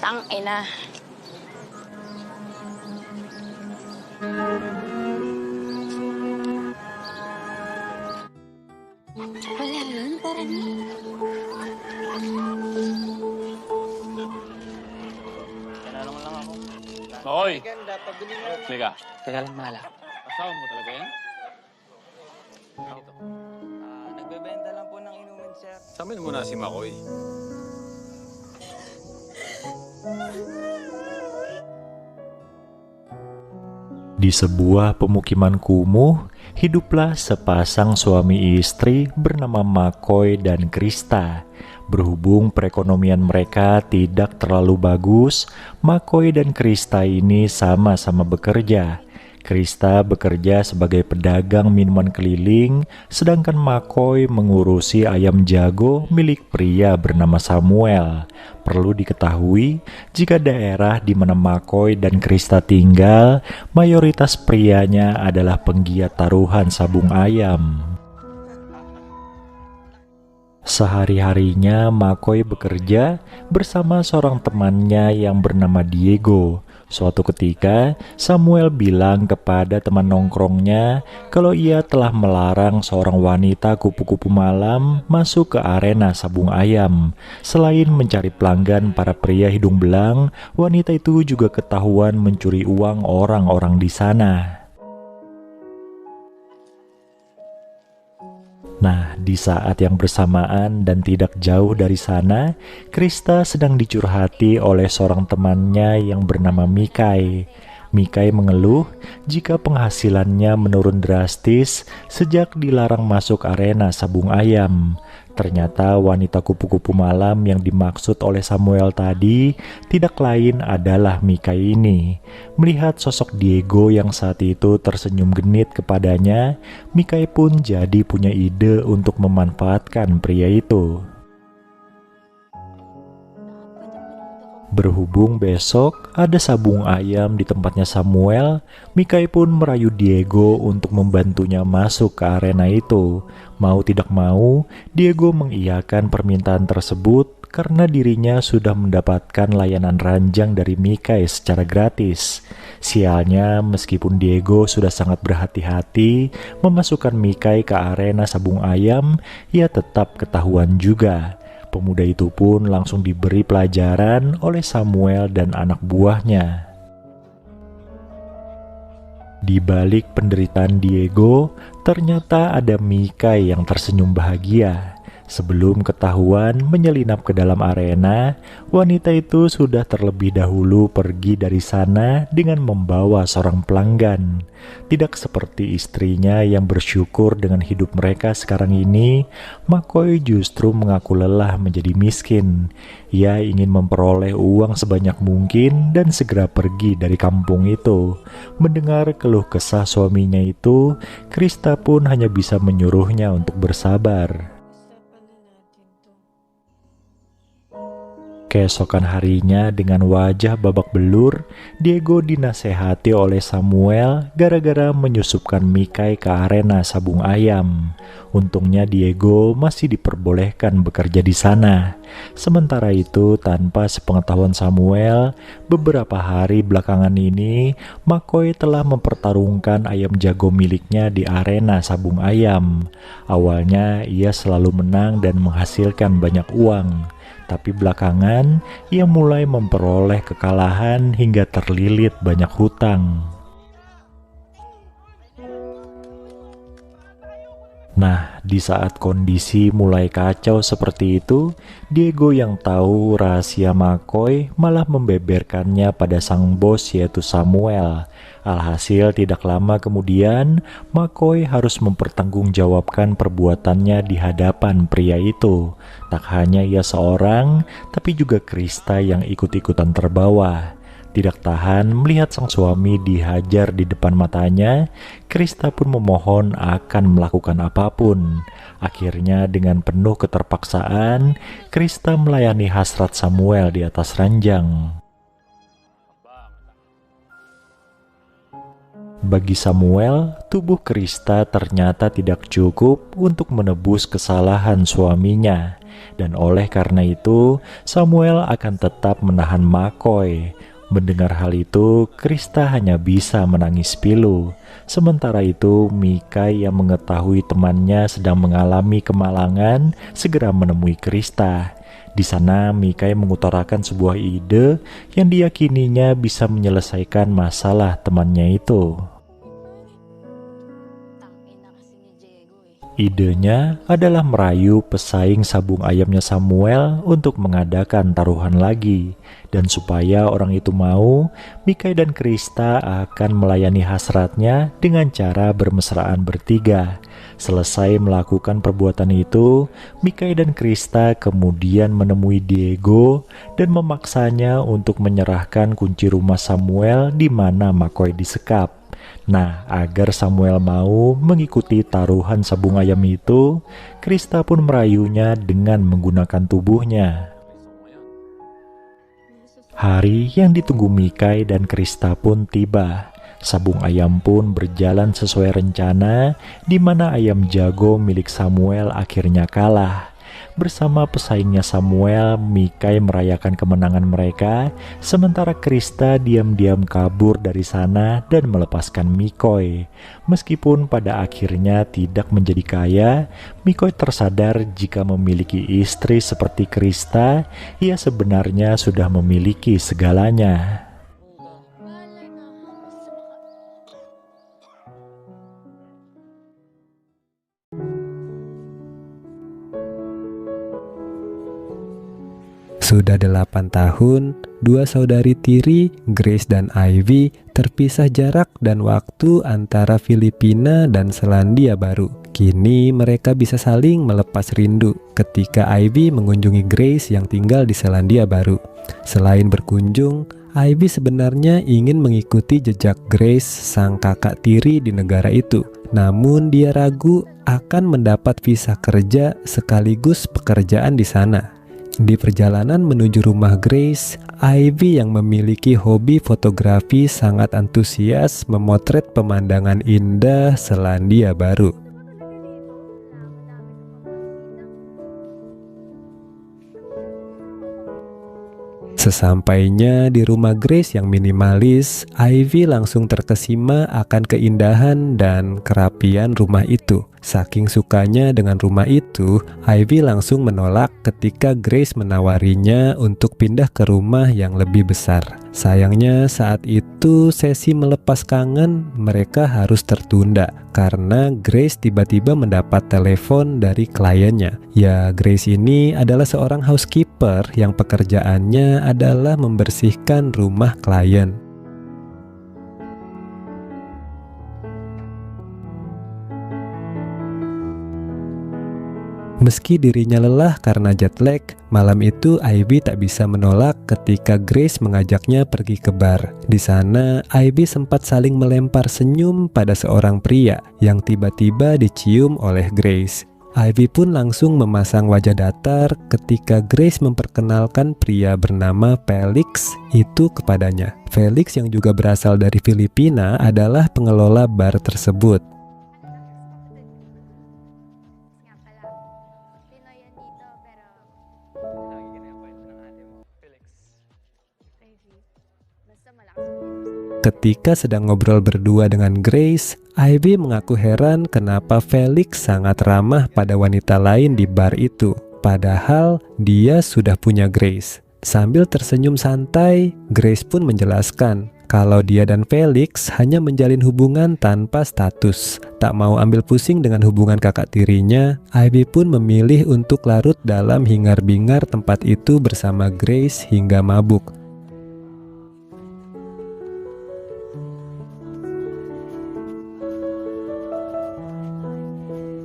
Tang ina. Wala yun, parang Tinanong lang ako. Hoy! Ganda, pabili na. Halika. Teka lang, mahal. Asawa mo talaga yan? Dito. Nagbebenta lang po ng inumin, sir. Samin mo na si Makoy. Di sebuah pemukiman kumuh, hiduplah sepasang suami istri bernama Makoy dan Krista. Berhubung perekonomian mereka tidak terlalu bagus, Makoy dan Krista ini sama-sama bekerja. Krista bekerja sebagai pedagang minuman keliling, sedangkan Makoy mengurusi ayam jago milik pria bernama Samuel. Perlu diketahui, jika daerah di mana Makoy dan Krista tinggal, mayoritas prianya adalah penggiat taruhan sabung ayam. Sehari-harinya Makoy bekerja bersama seorang temannya yang bernama Diego. Suatu ketika, Samuel bilang kepada teman nongkrongnya kalau ia telah melarang seorang wanita kupu-kupu malam masuk ke arena sabung ayam. Selain mencari pelanggan para pria hidung belang, wanita itu juga ketahuan mencuri uang orang-orang di sana. Nah, di saat yang bersamaan dan tidak jauh dari sana, Krista sedang dicurhati oleh seorang temannya yang bernama Mikai. Mikai mengeluh jika penghasilannya menurun drastis sejak dilarang masuk arena sabung ayam. Ternyata wanita kupu-kupu malam yang dimaksud oleh Samuel tadi tidak lain adalah Mikai ini. Melihat sosok Diego yang saat itu tersenyum genit kepadanya, Mikai pun jadi punya ide untuk memanfaatkan pria itu. Berhubung besok ada sabung ayam di tempatnya Samuel, Mikai pun merayu Diego untuk membantunya masuk ke arena itu. Mau tidak mau, Diego mengiyakan permintaan tersebut karena dirinya sudah mendapatkan layanan ranjang dari Mikai secara gratis. Sialnya, meskipun Diego sudah sangat berhati-hati memasukkan Mikai ke arena sabung ayam, ia tetap ketahuan juga. Pemuda itu pun langsung diberi pelajaran oleh Samuel dan anak buahnya. Di balik penderitaan Diego, ternyata ada Mikai yang tersenyum bahagia. Sebelum ketahuan menyelinap ke dalam arena, wanita itu sudah terlebih dahulu pergi dari sana dengan membawa seorang pelanggan. Tidak seperti istrinya yang bersyukur dengan hidup mereka sekarang ini, Makoy justru mengaku lelah menjadi miskin. Ia ingin memperoleh uang sebanyak mungkin dan segera pergi dari kampung itu. Mendengar keluh kesah suaminya itu, Krista pun hanya bisa menyuruhnya untuk bersabar. Keesokan harinya dengan wajah babak belur, Diego dinasehati oleh Samuel gara-gara menyusupkan Mikai ke arena sabung ayam. Untungnya Diego masih diperbolehkan bekerja di sana. Sementara itu, tanpa sepengetahuan Samuel, beberapa hari belakangan ini, Makoy telah mempertarungkan ayam jago miliknya di arena sabung ayam. Awalnya ia selalu menang dan menghasilkan banyak uang. Tapi belakangan, ia mulai memperoleh kekalahan hingga terlilit banyak hutang. Nah, di saat kondisi mulai kacau seperti itu, Diego yang tahu rahasia Makoy malah membeberkannya pada sang bos yaitu Samuel. Alhasil tidak lama kemudian, Makoy harus mempertanggungjawabkan perbuatannya di hadapan pria itu. Tak hanya ia seorang, tapi juga Krista yang ikut-ikutan terbawa. Tidak tahan melihat sang suami dihajar di depan matanya, Krista pun memohon akan melakukan apapun. Akhirnya dengan penuh keterpaksaan, Krista melayani hasrat Samuel di atas ranjang. Bagi Samuel, tubuh Krista ternyata tidak cukup untuk menebus kesalahan suaminya. Dan oleh karena itu, Samuel akan tetap menahan McCoy. Mendengar hal itu, Krista hanya bisa menangis pilu. Sementara itu, Mikai yang mengetahui temannya sedang mengalami kemalangan segera menemui Krista. Di sana, Mikai mengutarakan sebuah ide yang diyakininya bisa menyelesaikan masalah temannya itu. Tangina kasi ni Diego eh. Idenya adalah merayu pesaing sabung ayamnya Samuel untuk mengadakan taruhan lagi. Dan supaya orang itu mau, Mikai dan Krista akan melayani hasratnya dengan cara bermesraan bertiga. Selesai melakukan perbuatan itu, Mikai dan Krista kemudian menemui Diego dan memaksanya untuk menyerahkan kunci rumah Samuel di mana McCoy disekap. Nah, agar Samuel mau mengikuti taruhan sabung ayam itu, Krista pun merayunya dengan menggunakan tubuhnya. Hari yang ditunggu Mikai dan Krista pun tiba. Sabung ayam pun berjalan sesuai rencana, di mana ayam jago milik Samuel akhirnya kalah. Bersama pesaingnya Samuel, Mikai merayakan kemenangan mereka, sementara Krista diam-diam kabur dari sana dan melepaskan Mikoi. Meskipun pada akhirnya tidak menjadi kaya, Mikoi tersadar jika memiliki istri seperti Krista, ia sebenarnya sudah memiliki segalanya. Sudah 8 tahun, dua saudari tiri, Grace dan Ivy, terpisah jarak dan waktu antara Filipina dan Selandia Baru. Kini mereka bisa saling melepas rindu ketika Ivy mengunjungi Grace yang tinggal di Selandia Baru. Selain berkunjung, Ivy sebenarnya ingin mengikuti jejak Grace, sang kakak tiri di negara itu. Namun dia ragu akan mendapat visa kerja sekaligus pekerjaan di sana. Di perjalanan menuju rumah Grace, Ivy yang memiliki hobi fotografi sangat antusias memotret pemandangan indah Selandia Baru. Sesampainya di rumah Grace yang minimalis, Ivy langsung terkesima akan keindahan dan kerapian rumah itu. Saking sukanya dengan rumah itu, Ivy langsung menolak ketika Grace menawarinya untuk pindah ke rumah yang lebih besar. Sayangnya saat itu sesi melepas kangen mereka harus tertunda karena Grace tiba-tiba mendapat telepon dari kliennya. Ya, Grace ini adalah seorang housekeeper yang pekerjaannya adalah membersihkan rumah klien. Meski dirinya lelah karena jet lag, malam itu Ivy tak bisa menolak ketika Grace mengajaknya pergi ke bar. Di sana, Ivy sempat saling melempar senyum pada seorang pria yang tiba-tiba dicium oleh Grace. Ivy pun langsung memasang wajah datar ketika Grace memperkenalkan pria bernama Felix itu kepadanya. Felix yang juga berasal dari Filipina adalah pengelola bar tersebut. Ketika sedang ngobrol berdua dengan Grace, Ivy mengaku heran kenapa Felix sangat ramah pada wanita lain di bar itu. Padahal dia sudah punya Grace. Sambil tersenyum santai, Grace pun menjelaskan kalau dia dan Felix hanya menjalin hubungan tanpa status. Tak mau ambil pusing dengan hubungan kakak tirinya, Ivy pun memilih untuk larut dalam hingar-bingar tempat itu bersama Grace hingga mabuk.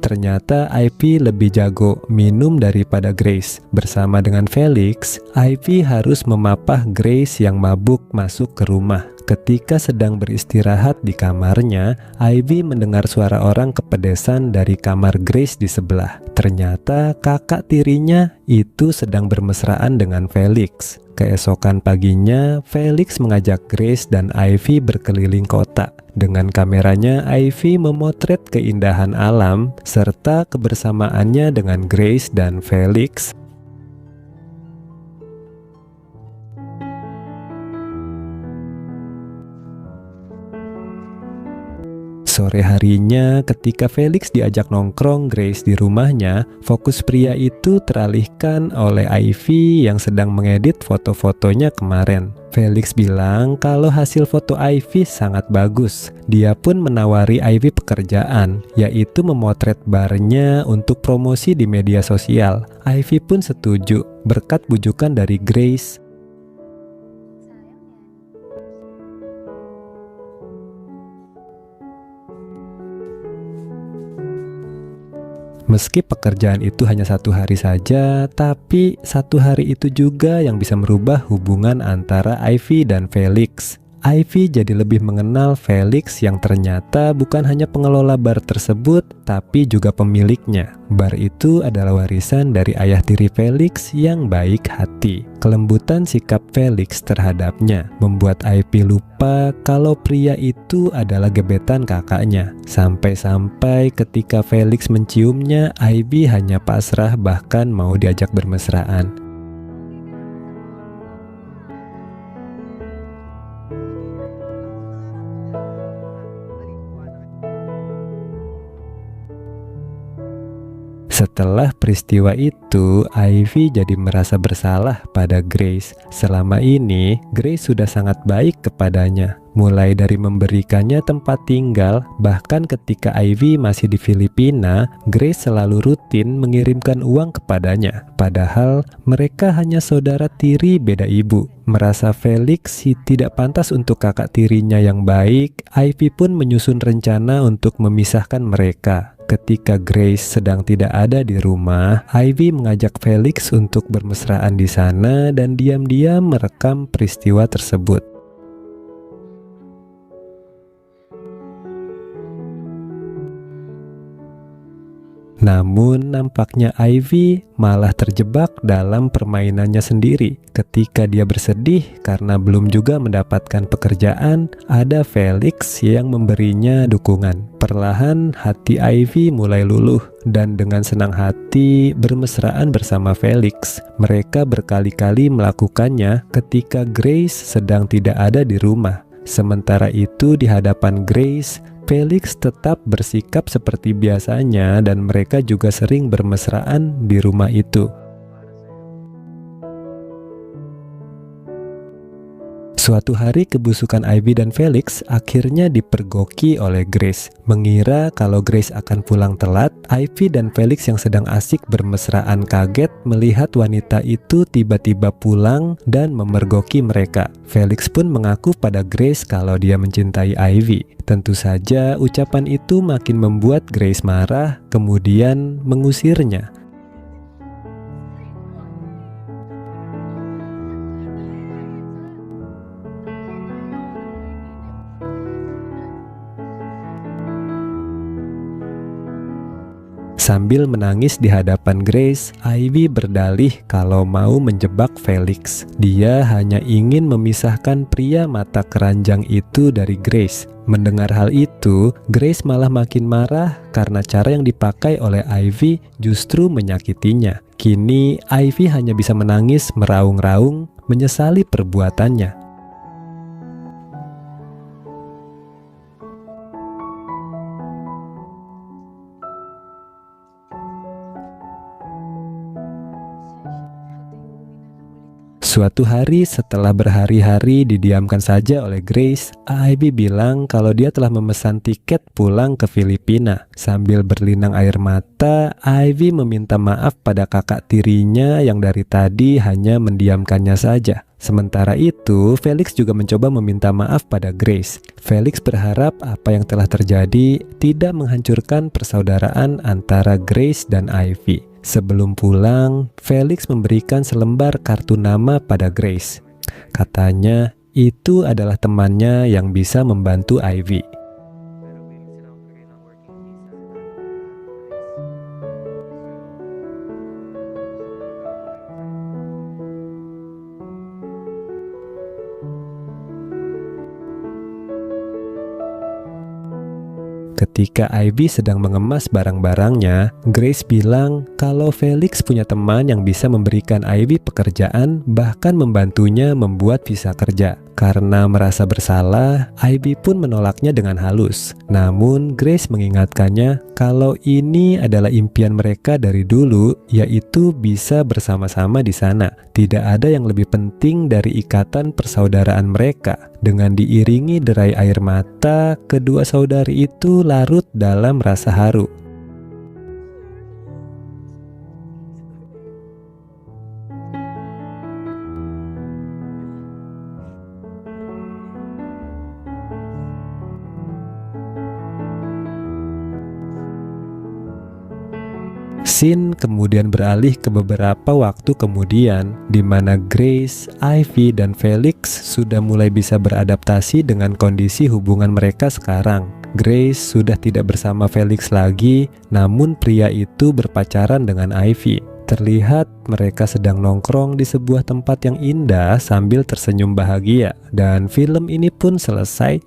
Ternyata Ivy lebih jago minum daripada Grace. Bersama dengan Felix, Ivy harus memapah Grace yang mabuk masuk ke rumah. Ketika sedang beristirahat di kamarnya, Ivy mendengar suara orang kepedesan dari kamar Grace di sebelah. Ternyata kakak tirinya itu sedang bermesraan dengan Felix. Keesokan paginya, Felix mengajak Grace dan Ivy berkeliling kota. Dengan kameranya, Ivy memotret keindahan alam serta kebersamaannya dengan Grace dan Felix. Sore harinya ketika Felix diajak nongkrong Grace di rumahnya, fokus pria itu teralihkan oleh Ivy yang sedang mengedit foto-fotonya kemarin. Felix bilang kalau hasil foto Ivy sangat bagus. Dia pun menawari Ivy pekerjaan, yaitu memotret barnya untuk promosi di media sosial. Ivy pun setuju berkat bujukan dari Grace. Meski pekerjaan itu hanya 1 hari saja, tapi 1 hari itu juga yang bisa merubah hubungan antara Ivy dan Felix. Ivy jadi lebih mengenal Felix yang ternyata bukan hanya pengelola bar tersebut, tapi juga pemiliknya. Bar itu adalah warisan dari ayah tiri Felix yang baik hati. Kelembutan sikap Felix terhadapnya membuat Ivy lupa kalau pria itu adalah gebetan kakaknya. Sampai-sampai ketika Felix menciumnya, Ivy hanya pasrah bahkan mau diajak bermesraan. Setelah peristiwa itu, Ivy jadi merasa bersalah pada Grace. Selama ini, Grace sudah sangat baik kepadanya. Mulai dari memberikannya tempat tinggal, bahkan ketika Ivy masih di Filipina, Grace selalu rutin mengirimkan uang kepadanya. Padahal mereka hanya saudara tiri beda ibu. Merasa Felix tidak pantas untuk kakak tirinya yang baik, Ivy pun menyusun rencana untuk memisahkan mereka. Ketika Grace sedang tidak ada di rumah, Ivy mengajak Felix untuk bermesraan di sana dan diam-diam merekam peristiwa tersebut. Namun nampaknya Ivy malah terjebak dalam permainannya sendiri. Ketika dia bersedih karena belum juga mendapatkan pekerjaan, ada Felix yang memberinya dukungan. Perlahan hati Ivy mulai luluh dan dengan senang hati bermesraan bersama Felix. Mereka berkali-kali melakukannya ketika Grace sedang tidak ada di rumah. Sementara itu di hadapan Grace, Felix tetap bersikap seperti biasanya dan mereka juga sering bermesraan di rumah itu. Suatu hari kebusukan Ivy dan Felix akhirnya dipergoki oleh Grace. Mengira kalau Grace akan pulang telat, Ivy dan Felix yang sedang asik bermesraan kaget melihat wanita itu tiba-tiba pulang dan memergoki mereka. Felix pun mengaku pada Grace kalau dia mencintai Ivy. Tentu saja ucapan itu makin membuat Grace marah, kemudian mengusirnya. Sambil menangis di hadapan Grace, Ivy berdalih kalau mau menjebak Felix. Dia hanya ingin memisahkan pria mata keranjang itu dari Grace. Mendengar hal itu, Grace malah makin marah karena cara yang dipakai oleh Ivy justru menyakitinya. Kini, Ivy hanya bisa menangis meraung-raung, menyesali perbuatannya. Suatu hari setelah berhari-hari didiamkan saja oleh Grace, Ivy bilang kalau dia telah memesan tiket pulang ke Filipina. Sambil berlinang air mata, Ivy meminta maaf pada kakak tirinya yang dari tadi hanya mendiamkannya saja. Sementara itu, Felix juga mencoba meminta maaf pada Grace. Felix berharap apa yang telah terjadi tidak menghancurkan persaudaraan antara Grace dan Ivy. Sebelum pulang, Felix memberikan selembar kartu nama pada Grace. Katanya, itu adalah temannya yang bisa membantu Ivy. Ketika Ivy sedang mengemas barang-barangnya, Grace bilang kalau Felix punya teman yang bisa memberikan Ivy pekerjaan, bahkan membantunya membuat visa kerja. Karena merasa bersalah, Ivy pun menolaknya dengan halus. Namun Grace mengingatkannya kalau ini adalah impian mereka dari dulu, yaitu bisa bersama-sama di sana. Tidak ada yang lebih penting dari ikatan persaudaraan mereka. Dengan diiringi derai air mata, kedua saudari itu larut dalam rasa haru. Scene kemudian beralih ke beberapa waktu kemudian, di mana Grace, Ivy, dan Felix sudah mulai bisa beradaptasi dengan kondisi hubungan mereka sekarang. Grace sudah tidak bersama Felix lagi, namun pria itu berpacaran dengan Ivy. Terlihat mereka sedang nongkrong di sebuah tempat yang indah sambil tersenyum bahagia. Dan film ini pun selesai